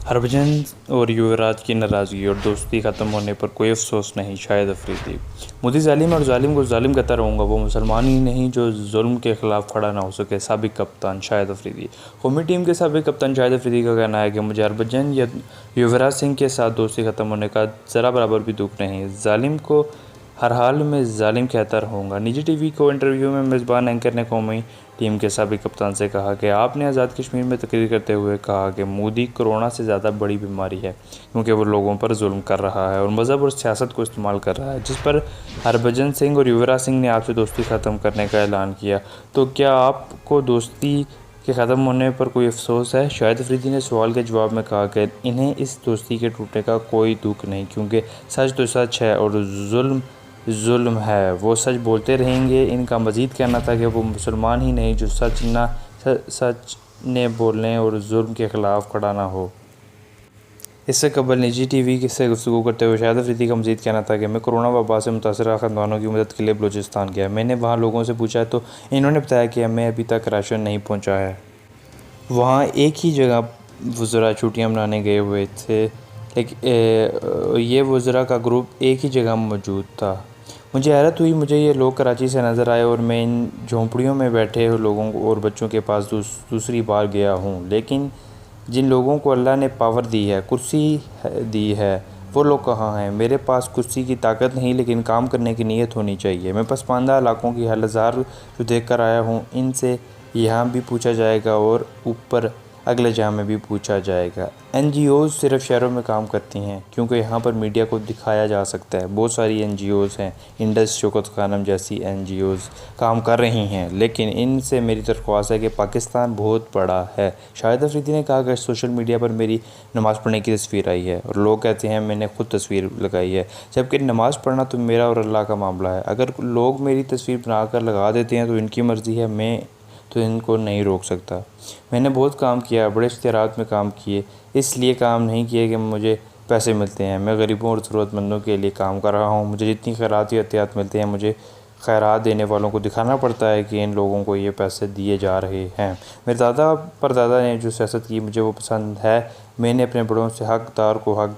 हरभजन और युवराज की नाराज़गी और दोस्ती ख़त्म होने पर कोई अफसोस नहीं। शाहिद अफरीदी। मोदी जालिम और जालिम को जालिम कहता रहूँगा, वो मुसलमान ही नहीं जो जुल्म के ख़िलाफ़ खड़ा ना हो सके। साबिक कप्तान शाहिद अफरीदी। कौमी टीम के साबिक कप्तान शाहिद अफरीदी का कहना है कि मुझे हरभजन या युवराज सिंह के साथ दोस्ती ख़त्म होने का ज़रा बराबर भी दुख नहीं। जालिम को हर हाल में जालिम कहता रहूँगा। निजी टीवी को इंटरव्यू में मेज़बान एंकर ने कौमी टीम के साबिक कप्तान से कहा कि आपने आज़ाद कश्मीर में तकरीर करते हुए कहा कि मोदी कोरोना से ज़्यादा बड़ी बीमारी है क्योंकि वो लोगों पर जुल्म कर रहा है और मज़हब और सियासत को इस्तेमाल कर रहा है। जिस पर हरभजन सिंह और युवराज सिंह ने आपसे दोस्ती ख़त्म करने का ऐलान किया, तो क्या आपको दोस्ती के ख़त्म होने पर कोई अफसोस है? शाहिद अफरीदी ने सवाल के जवाब में कहा कि इन्हें इस दोस्ती के टूटने का कोई दुख नहीं, क्योंकि सच तो सच है और जुल्म जुल्म है। वो सच बोलते रहेंगे। इनका मज़ीद कहना था कि वो मुसलमान ही नहीं जो सच ने बोलने और जुल्म के ख़िलाफ़ खड़ा ना हो। इससे कबल निजी टीवी से गुफ्तगू करते हुए शाहिद अफरीदी का मज़ीद कहना था कि मैं कोरोना वबा से मुतासरा ख़ानदानों की मदद के लिए बलूचिस्तान गया। मैंने वहाँ लोगों से पूछा तो इन्होंने बताया कि हमें अभी तक राशन नहीं पहुँचा है। वहाँ एक ही जगह वज़रा छुट्टियाँ मनाने गए हुए थे, लेकिन ये वज़रा का ग्रुप एक ही जगह मौजूद था। मुझे हैरत हुई, मुझे ये लोग कराची से नज़र आए और मैं इन झोंपड़ियों में बैठे लोगों और बच्चों के पास दूसरी बार गया हूँ। लेकिन जिन लोगों को अल्लाह ने पावर दी है, कुर्सी दी है, वो लोग कहाँ हैं? मेरे पास कुर्सी की ताकत नहीं, लेकिन काम करने की नीयत होनी चाहिए। मैं पसमानदा इलाकों की हाल-जार जो देख कर आया हूँ, इनसे यहाँ भी पूछा जाएगा और ऊपर अगले जहाँ में भी पूछा जाएगा। NGOs सिर्फ शहरों में काम करती हैं क्योंकि यहाँ पर मीडिया को दिखाया जा सकता है। बहुत सारी NGOs हैं, इंडस शौकत खानम जैसी NGOs काम कर रही हैं, लेकिन इनसे मेरी दरख्वास्त है कि पाकिस्तान बहुत बड़ा है। शाहिद अफरीदी ने कहा कि सोशल मीडिया पर मेरी नमाज़ पढ़ने की तस्वीर आई है और लोग कहते हैं मैंने खुद तस्वीर लगाई है, जबकि नमाज़ पढ़ना तो मेरा और अल्लाह का मामला है। अगर लोग मेरी तस्वीर बनाकर लगा देते हैं तो इनकी मर्ज़ी है, मैं तो इनको नहीं रोक सकता। मैंने बहुत काम किया, बड़े इश्तिहारात में काम किए, इसलिए काम नहीं किए कि मुझे पैसे मिलते हैं। मैं गरीबों और ज़रूरतमंदों के लिए काम कर रहा हूँ। मुझे जितनी खैरात या एहतियात मिलते हैं, मुझे खैरात देने वालों को दिखाना पड़ता है कि इन लोगों को ये पैसे दिए जा रहे हैं। मेरे दादा परदादा ने जो सियासत की, मुझे वो पसंद है। मैंने अपने बड़ों से हक़दार को हक़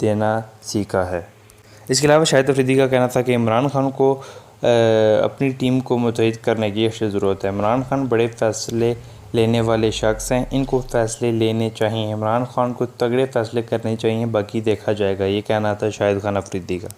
देना सीखा है। इसके अलावा शाहिद अफरीदी का कहना था कि इमरान खान को अपनी टीम को मुतहद करने की अशद ज़रूरत है। इमरान खान बड़े फ़ैसले लेने वाले शख्स हैं, इनको फ़ैसले लेने चाहिए। इमरान खान को तगड़े फ़ैसले करने चाहिए, बाकी देखा जाएगा। ये कहना था शाहिद खान अफरीदी का।